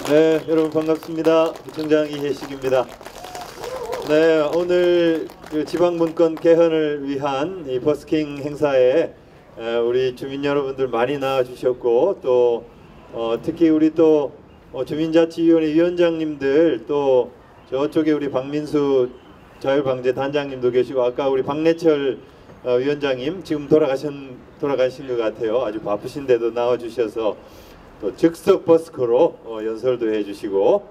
네, 여러분 반갑습니다. 부총장 이혜식입니다. 네, 오늘 그 지방분권 개헌을 위한 이 버스킹 행사에 우리 주민 여러분들 많이 나와주셨고 또 특히 우리 또 주민자치위원회 위원장님들 또 저쪽에 우리 박민수 자율방제 단장님도 계시고 아까 우리 박래철 위원장님 지금 돌아가신 것 같아요. 아주 바쁘신데도 나와주셔서 또 즉석 버스커로 연설도 해주시고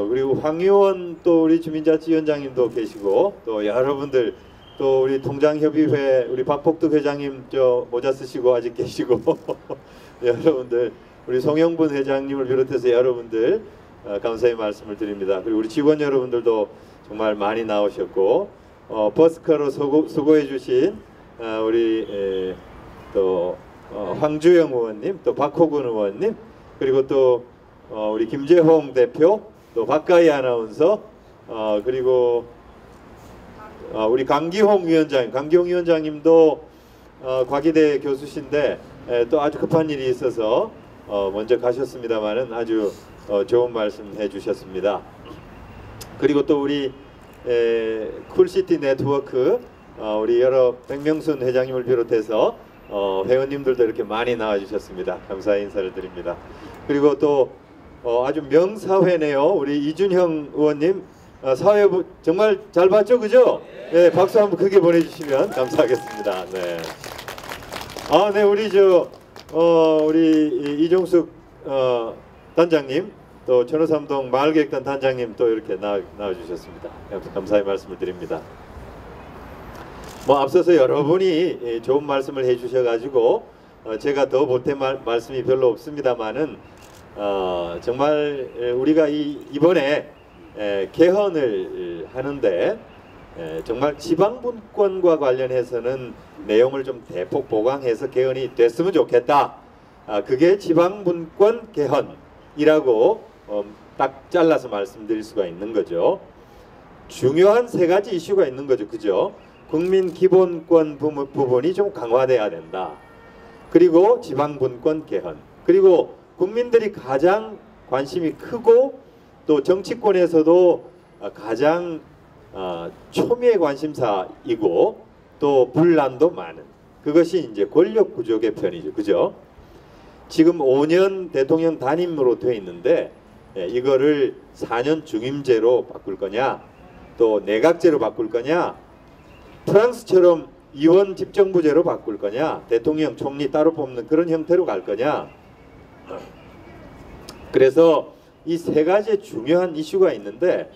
그리고 황의원 또 우리 주민자치위원장님도 계시고 또 여러분들 또 우리 통장협의회 우리 박복득 회장님 저 모자 쓰시고 아직 계시고 여러분들 우리 송영분 회장님을 비롯해서 여러분들 감사의 말씀을 드립니다. 그리고 우리 직원 여러분들도 정말 많이 나오셨고 버스커로 수고해 주신 우리 또 황주영 의원님, 또 박호근 의원님, 그리고 또 우리 김재홍 대표, 또 박가희 아나운서, 그리고 우리 강기홍 위원장님도 과기대 교수신데 또 아주 급한 일이 있어서 먼저 가셨습니다만은 아주 좋은 말씀 해주셨습니다. 그리고 또 우리 쿨시티 네트워크 우리 여러 백명순 회장님을 비롯해서 회원님들도 이렇게 많이 나와주셨습니다. 감사의 인사를 드립니다. 그리고 또 아주 명사회네요. 우리 이준형 의원님 사회부 정말 잘 봤죠, 그죠? 네, 박수 한번 크게 보내주시면 감사하겠습니다. 네. 네, 우리 우리 이종숙 단장님, 또 천호삼동 마을계획단 단장님 또 이렇게 나와주셨습니다. 감사의 말씀을 드립니다. 앞서서 여러분이 좋은 말씀을 해주셔가지고 제가 더 보탤 말씀이 별로 없습니다만은 정말 우리가 이번에 개헌을 하는데 정말 지방분권과 관련해서는 내용을 좀 대폭 보강해서 개헌이 됐으면 좋겠다. 그게 지방분권 개헌이라고 딱 잘라서 말씀드릴 수가 있는 거죠. 중요한 세 가지 이슈가 있는 거죠, 그죠? 국민 기본권 부분이 좀 강화돼야 된다. 그리고 지방분권 개헌. 그리고 국민들이 가장 관심이 크고 또 정치권에서도 가장 초미의 관심사이고 또 분란도 많은 그것이 이제 권력구조 개편이죠. 그죠? 지금 5년 대통령 단임으로 되어 있는데 이거를 4년 중임제로 바꿀 거냐 또 내각제로 바꿀 거냐 프랑스처럼 이원 집정부제로 바꿀 거냐 대통령 총리 따로 뽑는 그런 형태로 갈 거냐. 그래서 이 세 가지의 중요한 이슈가 있는데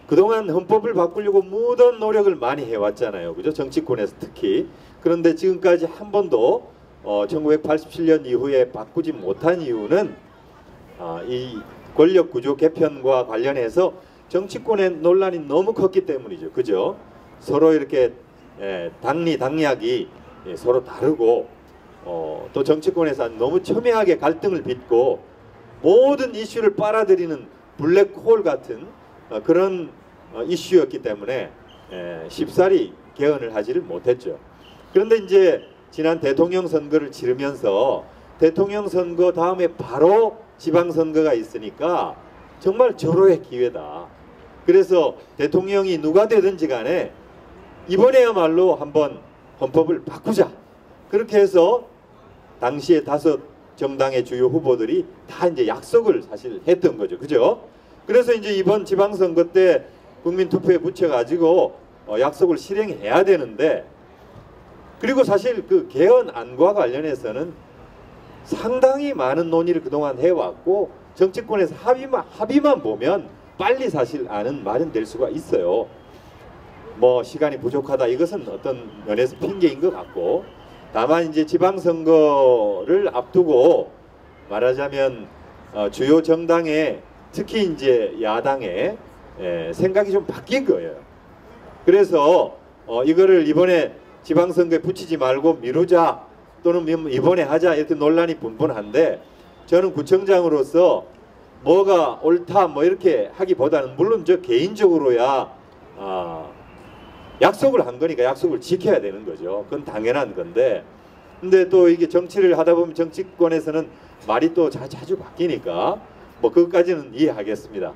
그동안 헌법을 바꾸려고 무던 노력을 많이 해왔잖아요, 그죠? 정치권에서 특히. 그런데 지금까지 한 번도 1987년 이후에 바꾸지 못한 이유는 이 권력구조 개편과 관련해서 정치권의 논란이 너무 컸기 때문이죠, 그죠? 서로 이렇게 당리당략이 서로 다르고 또 정치권에서 너무 첨예하게 갈등을 빚고 모든 이슈를 빨아들이는 블랙홀 같은 그런 이슈였기 때문에 쉽사리 개헌을 하지를 못했죠. 그런데 이제 지난 대통령 선거를 치르면서 대통령 선거 다음에 바로 지방선거가 있으니까 정말 절호의 기회다. 그래서 대통령이 누가 되든지 간에 이번에야말로 한번 헌법을 바꾸자. 그렇게 해서 당시에 5 정당의 주요 후보들이 다 이제 약속을 사실 했던 거죠. 그죠? 그래서 이제 이번 지방선거 때 국민투표에 붙여가지고 약속을 실행해야 되는데 그리고 사실 그 개헌안과 관련해서는 상당히 많은 논의를 그동안 해왔고 정치권에서 합의만 보면 빨리 사실 안은 마련될 수가 있어요. 시간이 부족하다 이것은 어떤 면에서 핑계인 것 같고 다만 이제 지방선거를 앞두고 말하자면 주요 정당의 특히 이제 야당의 생각이 좀 바뀐 거예요. 그래서 이거를 이번에 지방선거에 붙이지 말고 미루자 또는 이번에 하자 이렇게 논란이 분분한데 저는 구청장으로서 뭐가 옳다 이렇게 하기보다는 물론 저 개인적으로야 약속을 한 거니까 약속을 지켜야 되는 거죠. 그건 당연한 건데 근데 또 이게 정치를 하다 보면 정치권에서는 말이 또 자주 바뀌니까 뭐 그것까지는 이해하겠습니다.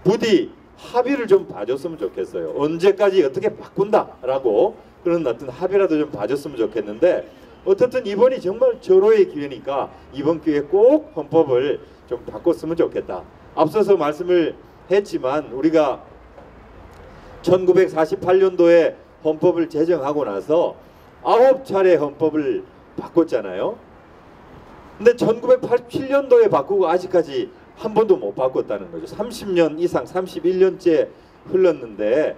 부디 합의를 좀 봐줬으면 좋겠어요. 언제까지 어떻게 바꾼다라고 그런 어떤 합의라도 좀 봐줬으면 좋겠는데, 어떻든 이번이 정말 절호의 기회니까 이번 기회에 꼭 헌법을 좀 바꿨으면 좋겠다. 앞서서 말씀을 했지만 우리가 1948년도에 헌법을 제정하고 나서 9차례 헌법을 바꿨잖아요. 근데 1987년도에 바꾸고 아직까지 한 번도 못 바꿨다는 거죠. 30년 이상 31년째 흘렀는데,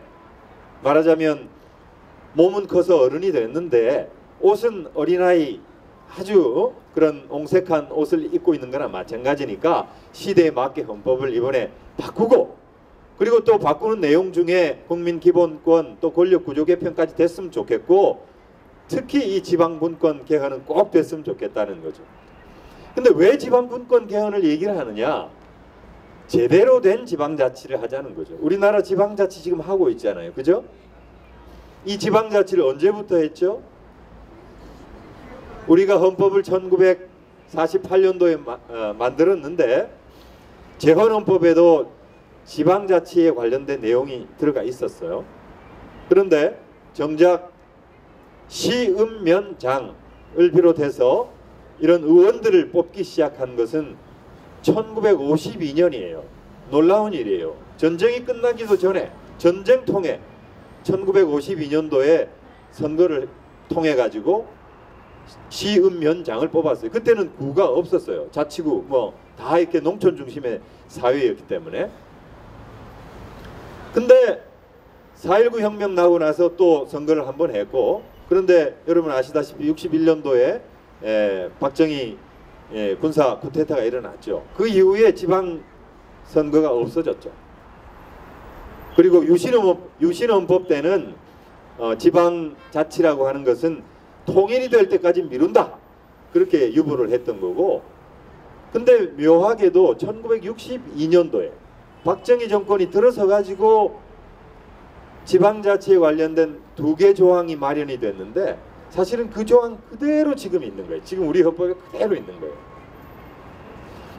말하자면 몸은 커서 어른이 됐는데 옷은 어린아이 아주 그런 옹색한 옷을 입고 있는 거나 마찬가지니까 시대에 맞게 헌법을 이번에 바꾸고, 그리고 또 바꾸는 내용 중에 국민기본권 또 권력구조 개편까지 됐으면 좋겠고, 특히 이 지방분권 개헌은 꼭 됐으면 좋겠다는 거죠. 근데 왜 지방분권 개헌을 얘기를 하느냐? 제대로 된 지방자치를 하자는 거죠. 우리나라 지방자치 지금 하고 있잖아요. 그죠? 이 지방자치를 언제부터 했죠? 우리가 헌법을 1948년도에 만들었는데 재헌헌법에도 지방자치에 관련된 내용이 들어가 있었어요. 그런데 정작 시읍면장을 비롯해서 이런 의원들을 뽑기 시작한 것은 1952년이에요. 놀라운 일이에요. 전쟁이 끝나기도 전에 전쟁 통해 1952년도에 선거를 통해 가지고 시읍면장을 뽑았어요. 그때는 구가 없었어요. 자치구 뭐 다 이렇게 농촌 중심의 사회였기 때문에. 근데 4.19 혁명 나고 나서 또 선거를 한번 했고, 그런데 여러분 아시다시피 61년도에 박정희 군사 쿠데타가 일어났죠. 그 이후에 지방 선거가 없어졌죠. 그리고 유신헌법 때는 지방자치라고 하는 것은 통일이 될 때까지 미룬다, 그렇게 유보를 했던 거고. 근데 묘하게도 1962년도에 박정희 정권이 들어서 가지고 지방자치에 관련된 2개 조항이 마련이 됐는데, 사실은 그 조항 그대로 지금 있는 거예요. 지금 우리 헌법에 그대로 있는 거예요.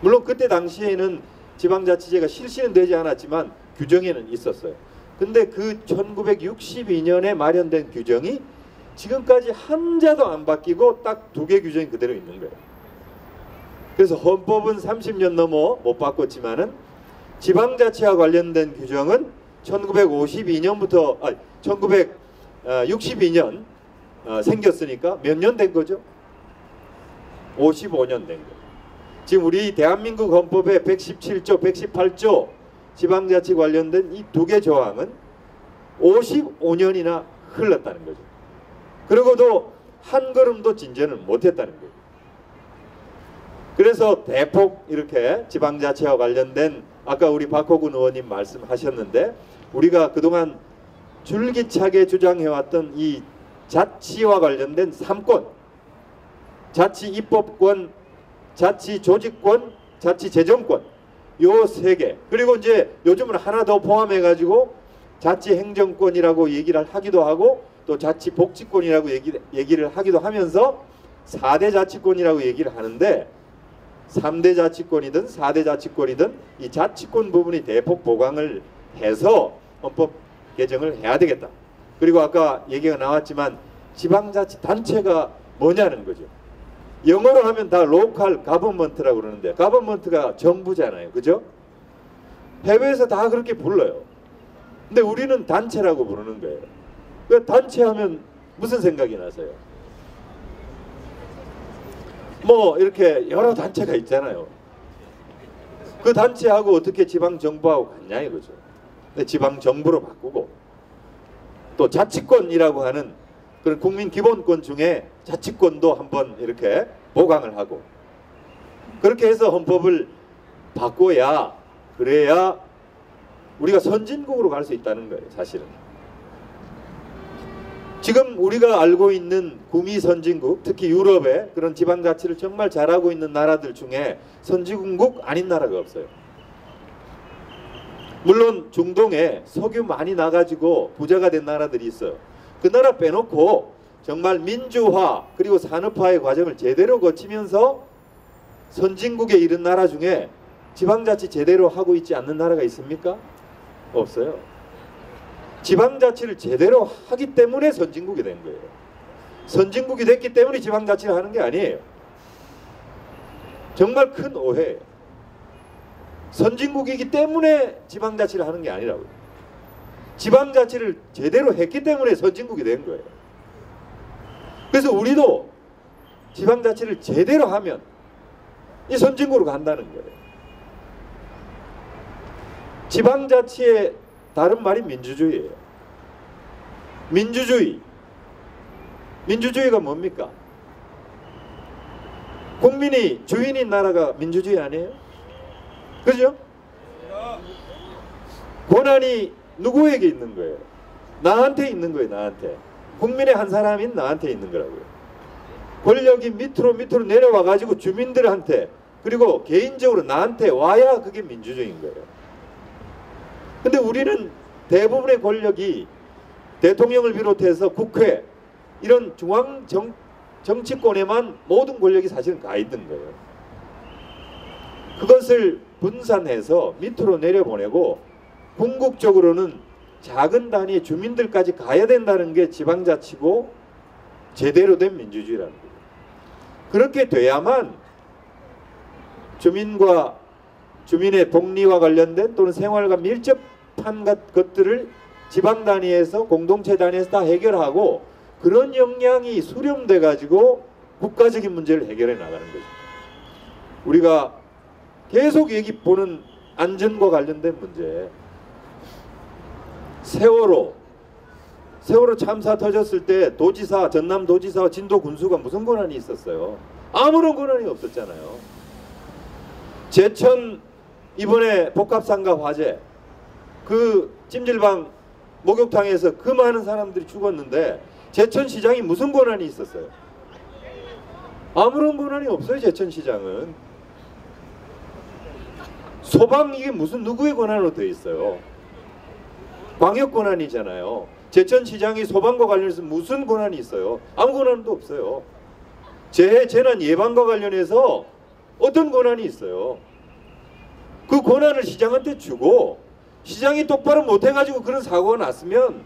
물론 그때 당시에는 지방자치제가 실시는 되지 않았지만 규정에는 있었어요. 근데 그 1962년에 마련된 규정이 지금까지 한자도 안 바뀌고 딱 2개 규정이 그대로 있는 거예요. 그래서 헌법은 30년 넘어 못 바꿨지만은 지방자치와 관련된 규정은 1952년부터 1962년 생겼으니까 몇 년 된 거죠? 55년 된 거예요. 지금 우리 대한민국 헌법의 117조, 118조 지방자치 관련된 이 2개 조항은 55년이나 흘렀다는 거죠. 그러고도 한 걸음도 진전을 못했다는 거예요. 그래서 대폭 이렇게 지방자치와 관련된, 아까 우리 박호근 의원님 말씀하셨는데, 우리가 그동안 줄기차게 주장해왔던 이 자치와 관련된 3권, 자치 입법권, 자치 조직권, 자치 재정권, 요 3개, 그리고 이제 요즘은 하나 더 포함해가지고 자치 행정권이라고 얘기를 하기도 하고 또 자치 복지권이라고 얘기를 하기도 하면서 4대 자치권이라고 얘기를 하는데, 3대 자치권이든 4대 자치권이든 이 자치권 부분이 대폭 보강을 해서 헌법 개정을 해야 되겠다. 그리고 아까 얘기가 나왔지만 지방자치 단체가 뭐냐는 거죠. 영어로 하면 다 로컬 가버먼트라고 그러는데, 가버먼트가 정부잖아요. 그죠? 해외에서 다 그렇게 불러요. 근데 우리는 단체라고 부르는 거예요. 왜 단체 하면 무슨 생각이 나세요? 뭐 이렇게 여러 단체가 있잖아요. 그 단체하고 어떻게 지방정부하고 같냐 이거죠. 근데 지방정부로 바꾸고, 또 자치권이라고 하는 그런 국민기본권 중에 자치권도 한번 이렇게 보강을 하고, 그렇게 해서 헌법을 바꿔야, 그래야 우리가 선진국으로 갈 수 있다는 거예요. 사실은 지금 우리가 알고 있는 구미 선진국, 특히 유럽의 그런 지방자치를 정말 잘하고 있는 나라들 중에 선진국 아닌 나라가 없어요. 물론 중동에 석유 많이 나가지고 부자가 된 나라들이 있어요. 그 나라 빼놓고 정말 민주화 그리고 산업화의 과정을 제대로 거치면서 선진국에 이른 나라 중에 지방자치 제대로 하고 있지 않는 나라가 있습니까? 없어요. 지방자치를 제대로 하기 때문에 선진국이 된 거예요. 선진국이 됐기 때문에 지방자치를 하는 게 아니에요. 정말 큰 오해예요. 선진국이기 때문에 지방자치를 하는 게 아니라고요. 지방자치를 제대로 했기 때문에 선진국이 된 거예요. 그래서 우리도 지방자치를 제대로 하면 이 선진국으로 간다는 거예요. 지방자치의 다른 말이 민주주의예요. 민주주의가 뭡니까? 국민이 주인인 나라가 민주주의 아니에요? 그죠? 권한이 누구에게 있는 거예요? 나한테 있는 거예요. 나한테. 국민의 한 사람인 나한테 있는 거라고요. 권력이 밑으로 내려와 가지고 주민들한테 그리고 개인적으로 나한테 와야 그게 민주주의인 거예요. 근데 우리는 대부분의 권력이 대통령을 비롯해서 국회 이런 중앙 정치권에만 모든 권력이 사실은 가 있는 거예요. 그것을 분산해서 밑으로 내려보내고 궁극적으로는 작은 단위의 주민들까지 가야 된다는 게 지방자치고 제대로 된 민주주의라는 거예요. 그렇게 돼야만 주민의 복리와 관련된 또는 생활과 밀접한 것들을 지방 단위에서 공동체 단위에서 다 해결하고 그런 역량이 수렴돼 가지고 국가적인 문제를 해결해 나가는 거죠. 우리가 계속 보는 안전과 관련된 문제. 세월호 참사 터졌을 때 도지사, 전남도지사와 진도군수가 무슨 권한이 있었어요? 아무런 권한이 없었잖아요. 제천 이번에 복합상가 화재 그 찜질방 목욕탕에서 그 많은 사람들이 죽었는데 제천시장이 무슨 권한이 있었어요? 아무런 권한이 없어요. 제천시장은. 소방 이게 무슨 누구의 권한으로 되어 있어요? 광역 권한이잖아요. 제천시장이 소방과 관련해서 무슨 권한이 있어요? 아무 권한도 없어요. 재난 예방과 관련해서 어떤 권한이 있어요? 그 권한을 시장한테 주고 시장이 똑바로 못해가지고 그런 사고가 났으면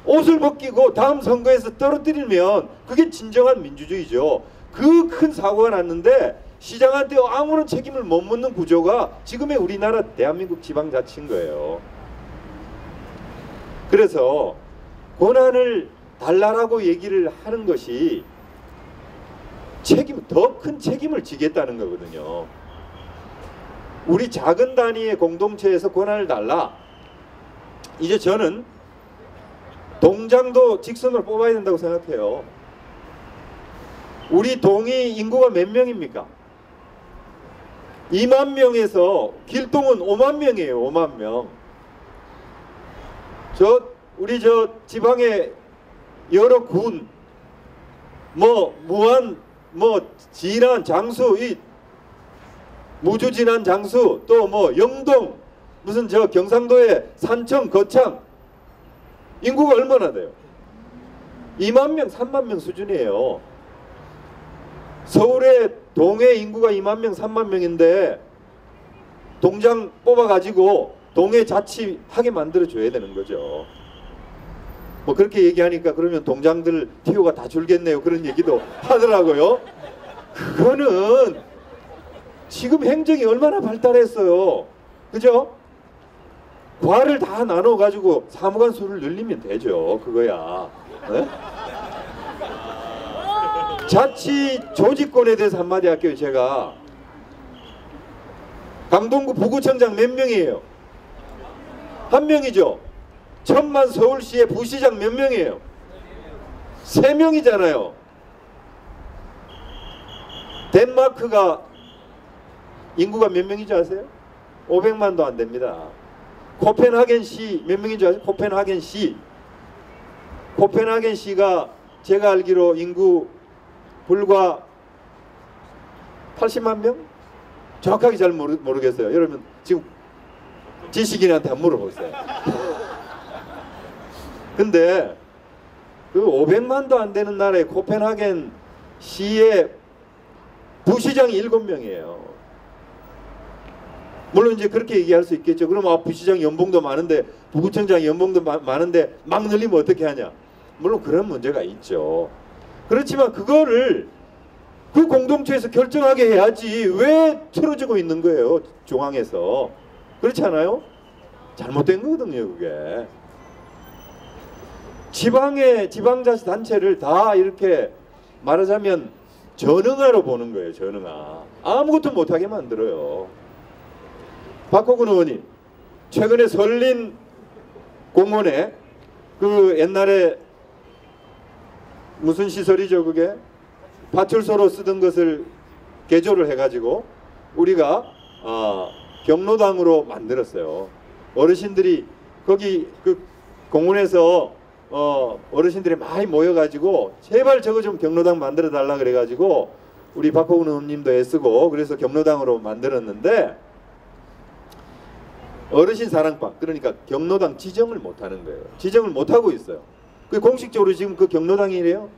옷을 벗기고 다음 선거에서 떨어뜨리면 그게 진정한 민주주의죠. 그 큰 사고가 났는데 시장한테 아무런 책임을 못 묻는 구조가 지금의 우리나라 대한민국 지방자치인 거예요. 그래서 권한을 달라라고 얘기를 하는 것이 더 큰 책임을 지겠다는 거거든요. 우리 작은 단위의 공동체에서 권한을 달라. 이제 저는 동장도 직선으로 뽑아야 된다고 생각해요. 우리 동이 인구가 몇 명입니까? 2만 명에서 길동은 5만 명이에요. 5만 명. 우리 지방의 여러 군, 무안, 진안, 장수, 무주, 진안, 장수, 또 영동, 무슨 경상도의 산청, 거창 인구가 얼마나 돼요? 2만 명, 3만 명 수준이에요. 서울의 동해 인구가 2만 명, 3만 명인데 동장 뽑아가지고 동해 자치하게 만들어줘야 되는 거죠. 그렇게 얘기하니까 그러면 동장들 티오가 다 줄겠네요. 그런 얘기도 하더라고요. 그거는 지금 행정이 얼마나 발달했어요. 그죠? 과를 다 나눠가지고 사무관 수를 늘리면 되죠. 그거야. 네? 자치 조직권에 대해서 한마디 할게요. 제가 강동구 부구청장 몇 명이에요? 한 명이죠. 천만 서울시의 부시장 몇 명이에요? 3명이잖아요. 덴마크가 인구가 몇 명인지 아세요? 500만도 안 됩니다. 코펜하겐시 몇 명인지 아세요? 코펜하겐시가 제가 알기로 인구 불과 80만 명? 정확하게 잘 모르겠어요. 여러분 지금 지식인한테 한번 물어보세요. 근데 그 500만도 안 되는 나라의 코펜하겐 시의 부시장이 7명이에요. 물론 이제 그렇게 얘기할 수 있겠죠. 그럼 부시장 연봉도 많은데 부구청장 연봉도 많은데 막 늘리면 어떻게 하냐. 물론 그런 문제가 있죠. 그렇지만 그거를 그 공동체에서 결정하게 해야지 왜 틀어지고 있는 거예요. 중앙에서. 그렇지 않아요? 잘못된 거거든요. 그게. 지방자치단체를 다 이렇게 말하자면 전응하로 보는 거예요. 전응하. 아무것도 못하게 만들어요. 박호근 의원님 최근에 설린 공원에 그 옛날에 무슨 시설이죠 그게? 파출소로 쓰던 것을 개조를 해가지고 우리가 경로당으로 만들었어요. 어르신들이 거기 그 공원에서 어르신들이 많이 모여가지고 제발 저거 좀 경로당 만들어 달라 그래가지고 우리 박호근 의원님도 애쓰고 그래서 경로당으로 만들었는데 어르신 사랑방 그러니까 경로당 지정을 못하는 거예요. 지정을 못하고 있어요. 그 공식적으로 지금 그 경로당이래요?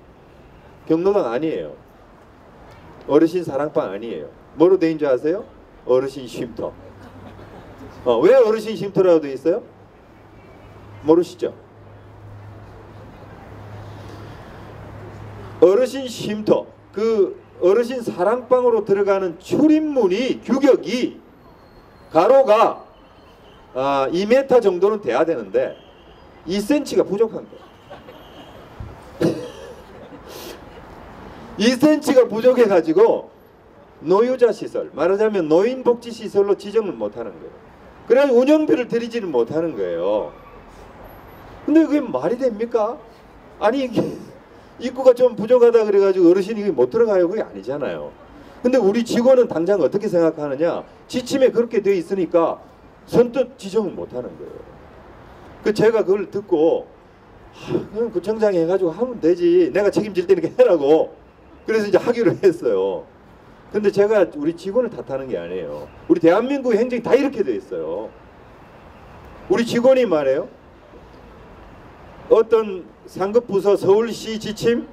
경로당 아니에요. 어르신 사랑방 아니에요. 뭐로 돼 있는 줄 아세요? 어르신 쉼터. 왜 어르신 쉼터라고 돼 있어요? 모르시죠? 어르신 쉼터 그 어르신 사랑방으로 들어가는 출입문이 규격이 가로가 2m 정도는 돼야 되는데 2cm가 부족한 거예요. 2cm가 부족해가지고 노유자 시설, 말하자면 노인복지 시설로 지정을 못하는 거예요. 그래서 운영비를 들이지는 못하는 거예요. 근데 그게 말이 됩니까? 아니 이게 입구가 좀 부족하다 그래가지고 어르신이 못 들어가요? 그게 아니잖아요. 근데 우리 직원은 당장 어떻게 생각하느냐? 지침에 그렇게 돼 있으니까 선뜻 지정을 못하는 거예요. 그 제가 그걸 듣고 그냥 구청장이 해가지고 하면 되지. 내가 책임질 테니까 해라고. 그래서 이제 하기로 했어요. 근데 제가 우리 직원을 탓하는 게 아니에요. 우리 대한민국 행정이 다 이렇게 돼 있어요. 우리 직원이 말해요. 어떤 상급부서 서울시 지침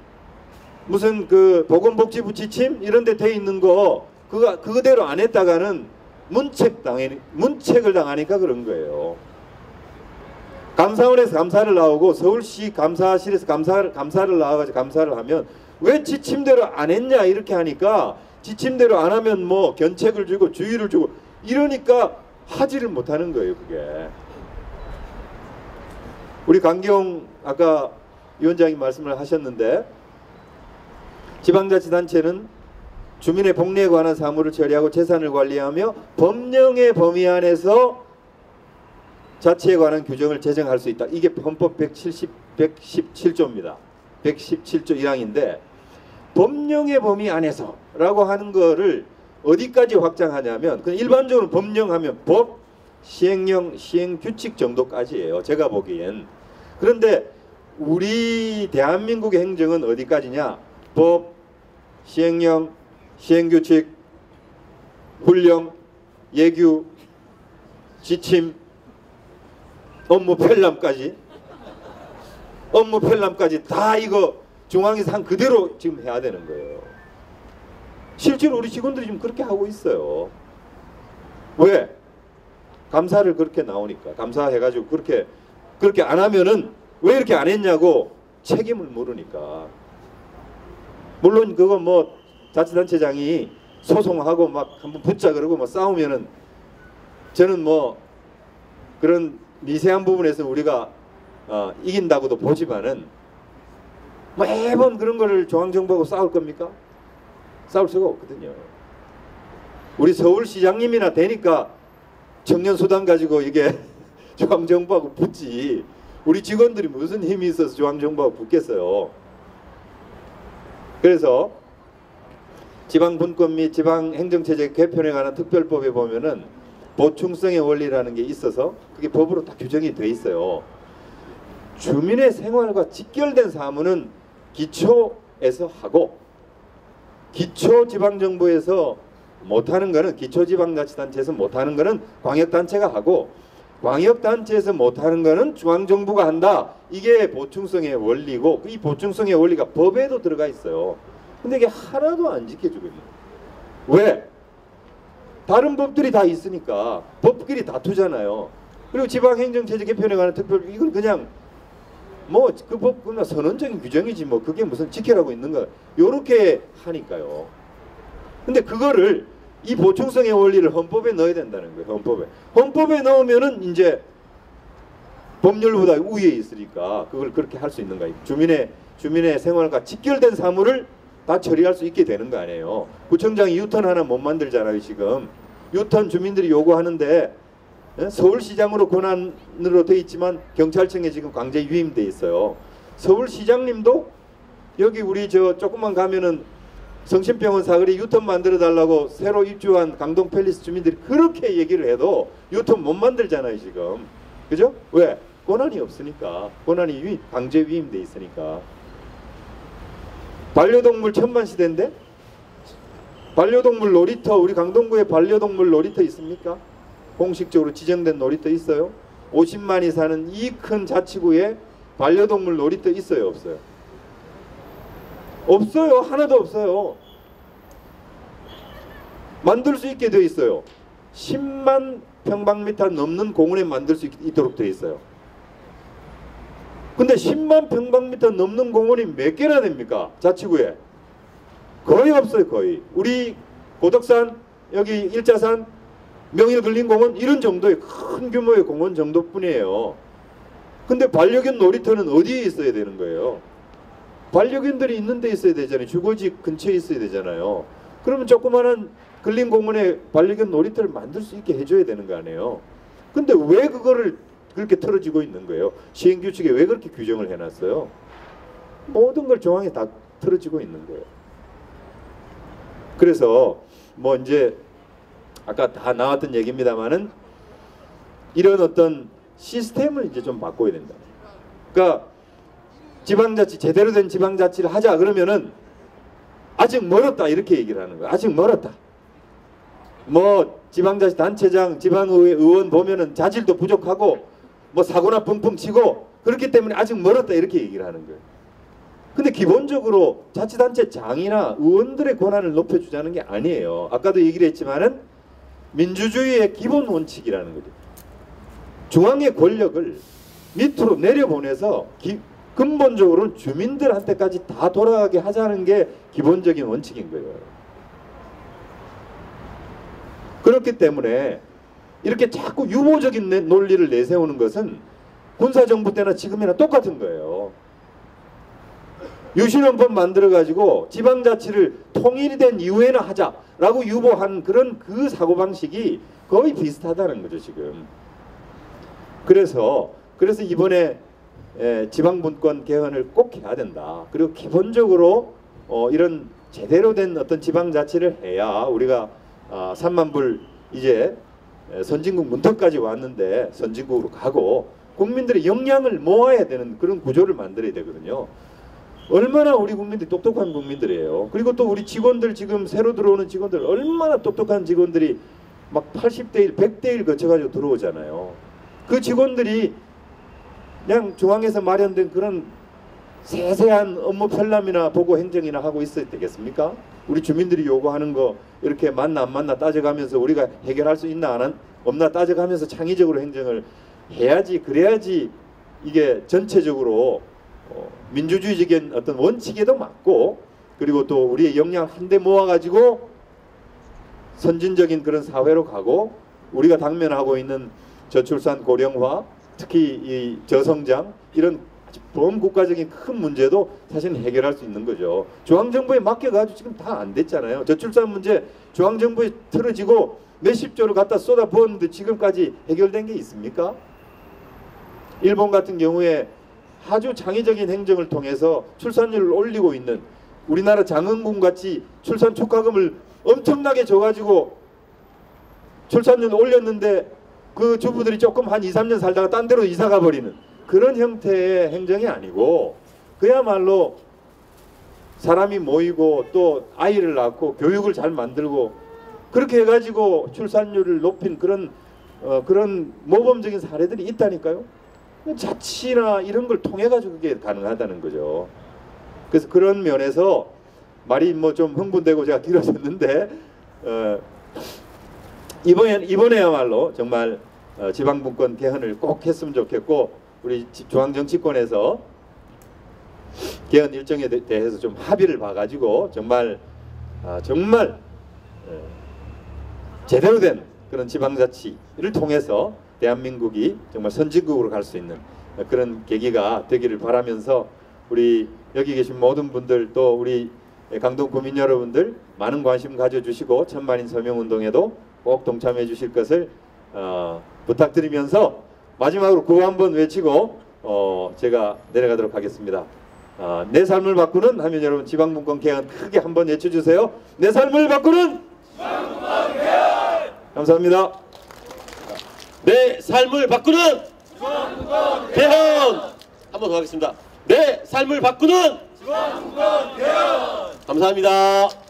무슨 그 보건복지부 지침 이런 데 돼 있는 거 그거대로 안 했다가는 문책을 당하니까 그런 거예요. 감사원에서 감사를 나오고 서울시 감사실에서 감사를 나와가지고 감사를 하면 왜 지침대로 안 했냐 이렇게 하니까 지침대로 안 하면 뭐 견책을 주고 주의를 주고 이러니까 하지를 못하는 거예요. 그게. 우리 강경 아까 위원장님 말씀을 하셨는데 지방자치단체는 주민의 복리에 관한 사무를 처리하고 재산을 관리하며 법령의 범위 안에서 자치에 관한 규정을 제정할 수 있다. 이게 헌법 117조입니다. 117조 1항인데 법령의 범위 안에서 라고 하는 거를 어디까지 확장하냐면 그냥 일반적으로 법령하면 법, 시행령, 시행규칙 정도까지예요. 제가 보기엔. 그런데 우리 대한민국의 행정은 어디까지냐? 법, 시행령, 시행규칙, 훈령, 예규, 지침, 업무 편람까지 다 이거 중앙에서 한 그대로 지금 해야 되는 거예요. 실제로 우리 직원들이 지금 그렇게 하고 있어요. 왜? 감사를 그렇게 나오니까. 감사해가지고 그렇게 안 하면은 왜 이렇게 안 했냐고 책임을 물으니까. 물론 그거 뭐 자치단체장이 소송하고 막 한번 붙자 그러고 뭐 싸우면은 저는 뭐 그런 미세한 부분에서 우리가 이긴다고도 보지만은 뭐 매번 그런 거를 중앙정부하고 싸울 겁니까? 싸울 수가 없거든요. 우리 서울시장님이나 되니까 청년수당 가지고 이게 중앙정부하고 붙지 우리 직원들이 무슨 힘이 있어서 중앙정부하고 붙겠어요. 그래서 지방분권 및 지방행정체제 개편에 관한 특별법에 보면은 보충성의 원리라는 게 있어서 그게 법으로 다 규정이 돼 있어요. 주민의 생활과 직결된 사무는 기초에서 하고 기초지방정부에서 못하는 거는 기초지방자치단체에서 못하는 거는 광역단체가 하고 광역단체에서 못하는 거는 중앙정부가 한다. 이게 보충성의 원리고 이 보충성의 원리가 법에도 들어가 있어요. 근데 이게 하나도 안 지켜주고 있는 거예요. 왜? 다른 법들이 다 있으니까 법끼리 다투잖아요. 그리고 지방행정체제 개편에 관한 특별 이건 그냥 뭐 그 법 그냥 선언적인 규정이지 뭐 그게 무슨 지켜라고 있는가 요렇게 하니까요. 근데 그거를 이 보충성의 원리를 헌법에 넣어야 된다는 거예요. 헌법에 넣으면은 이제 법률보다 우위에 있으니까 그걸 그렇게 할 수 있는 거예요. 주민의 생활과 직결된 사물을 다 처리할 수 있게 되는 거 아니에요. 구청장이 유턴 하나 못 만들잖아요. 지금 유턴 주민들이 요구하는데 서울시장으로 권한으로 돼 있지만 경찰청에 지금 강제 유임돼 있어요. 서울시장님도 여기 우리 저 조금만 가면은 성심병원 사거리 유턴 만들어 달라고 새로 입주한 강동 팰리스 주민들이 그렇게 얘기를 해도 유턴 못 만들잖아요. 지금 그죠? 왜? 권한이 없으니까. 권한이 강제 위임돼 있으니까. 반려동물 천만 시대인데 반려동물 놀이터 우리 강동구에 반려동물 놀이터 있습니까? 공식적으로 지정된 놀이터 있어요? 50만이 사는 이 큰 자치구에 반려동물 놀이터 있어요? 없어요? 없어요. 하나도 없어요. 만들 수 있게 되어 있어요. 10만 평방미터 넘는 공원에 만들 수 있도록 되어 있어요. 근데 10만 평방미터 넘는 공원이 몇 개나 됩니까? 자치구에. 거의 없어요. 거의. 우리 고덕산 여기 일자산 명일근린공원 이런 정도의 큰 규모의 공원 정도뿐이에요. 근데 반려견 놀이터는 어디에 있어야 되는 거예요? 반려견들이 있는 데 있어야 되잖아요. 주거지 근처에 있어야 되잖아요. 그러면 조그마한 근린공원에 반려견 놀이터를 만들 수 있게 해줘야 되는 거 아니에요. 근데 왜 그거를 그렇게 틀어지고 있는 거예요? 시행규칙에 왜 그렇게 규정을 해놨어요? 모든 걸 조항에 다 틀어지고 있는 거예요. 그래서 뭐 이제 아까 다 나왔던 얘기입니다만은 이런 어떤 시스템을 이제 좀 바꿔야 된다. 그러니까 지방자치 제대로 된 지방자치를 하자 그러면은 아직 멀었다 이렇게 얘기를 하는 거야. 아직 멀었다. 뭐 지방자치 단체장, 지방의회 의원 보면은 자질도 부족하고 뭐 사고나 펑펑 치고 그렇기 때문에 아직 멀었다 이렇게 얘기를 하는 거예요. 근데 기본적으로 자치단체장이나 의원들의 권한을 높여주자는 게 아니에요. 아까도 얘기를 했지만은 민주주의의 기본 원칙이라는 거죠. 중앙의 권력을 밑으로 내려보내서 근본적으로는 주민들한테까지 다 돌아가게 하자는 게 기본적인 원칙인 거예요. 그렇기 때문에 이렇게 자꾸 유보적인 논리를 내세우는 것은 군사정부 때나 지금이나 똑같은 거예요. 유신헌법 만들어가지고 지방자치를 통일이 된 이후에나 하자라고 유보한 그런 그 사고방식이 거의 비슷하다는 거죠 지금. 그래서 이번에 지방분권 개헌을 꼭 해야 된다. 그리고 기본적으로 이런 제대로 된 어떤 지방자치를 해야 우리가 3만 불 이제 선진국 문턱까지 왔는데 선진국으로 가고 국민들의 역량을 모아야 되는 그런 구조를 만들어야 되거든요. 얼마나 우리 국민들이 똑똑한 국민들이에요. 그리고 또 우리 직원들 지금 새로 들어오는 직원들 얼마나 똑똑한 직원들이 막 80대 1, 100대 1 거쳐가지고 들어오잖아요. 그 직원들이 그냥 중앙에서 마련된 그런 세세한 업무 편람이나 보고 행정이나 하고 있어야 되겠습니까? 우리 주민들이 요구하는 거 이렇게 맞나 안 맞나 따져가면서 우리가 해결할 수 있나 안 없나 따져가면서 창의적으로 행정을 해야지. 그래야지 이게 전체적으로 민주주의적인 어떤 원칙에도 맞고 그리고 또 우리의 역량 한데 모아가지고 선진적인 그런 사회로 가고 우리가 당면하고 있는 저출산 고령화 특히 이 저성장 이런 범국가적인 큰 문제도 사실은 해결할 수 있는 거죠. 중앙정부에 맡겨가지고 지금 다 안 됐잖아요. 저출산 문제 중앙정부에 틀어지고 몇십조를 갖다 쏟아 부었는데 지금까지 해결된 게 있습니까? 일본 같은 경우에 아주 창의적인 행정을 통해서 출산율을 올리고 있는 우리나라 장흥군 같이 출산 축하금을 엄청나게 줘가지고 출산율 올렸는데 그 주부들이 조금 한 2, 3년 살다가 딴 데로 이사 가버리는 그런 형태의 행정이 아니고 그야말로 사람이 모이고 또 아이를 낳고 교육을 잘 만들고 그렇게 해가지고 출산율을 높인 그런 모범적인 사례들이 있다니까요. 자치나 이런 걸 통해 가지고 그게 가능하다는 거죠. 그래서 그런 면에서 말이 뭐 좀 흥분되고 제가 길어졌는데 이번에야말로 정말 지방분권 개헌을 꼭 했으면 좋겠고 우리 중앙정치권에서 개헌 일정에 대해서 좀 합의를 봐가지고 정말 제대로 된 그런 지방자치를 통해서 대한민국이 정말 선진국으로 갈 수 있는 그런 계기가 되기를 바라면서 우리 여기 계신 모든 분들 또 우리 강동 구민 여러분들 많은 관심 가져주시고 천만인 서명운동에도 꼭 동참해 주실 것을 부탁드리면서 마지막으로 구호 한번 외치고 제가 내려가도록 하겠습니다. 내 삶을 바꾸는 하면 여러분 지방분권 개헌 크게 한번 외쳐주세요. 내 삶을 바꾸는 지방분권 개헌. 감사합니다. 내 삶을 바꾸는 지방분권 개헌. 한 번 더 하겠습니다. 내 삶을 바꾸는 지방분권 개헌. 감사합니다.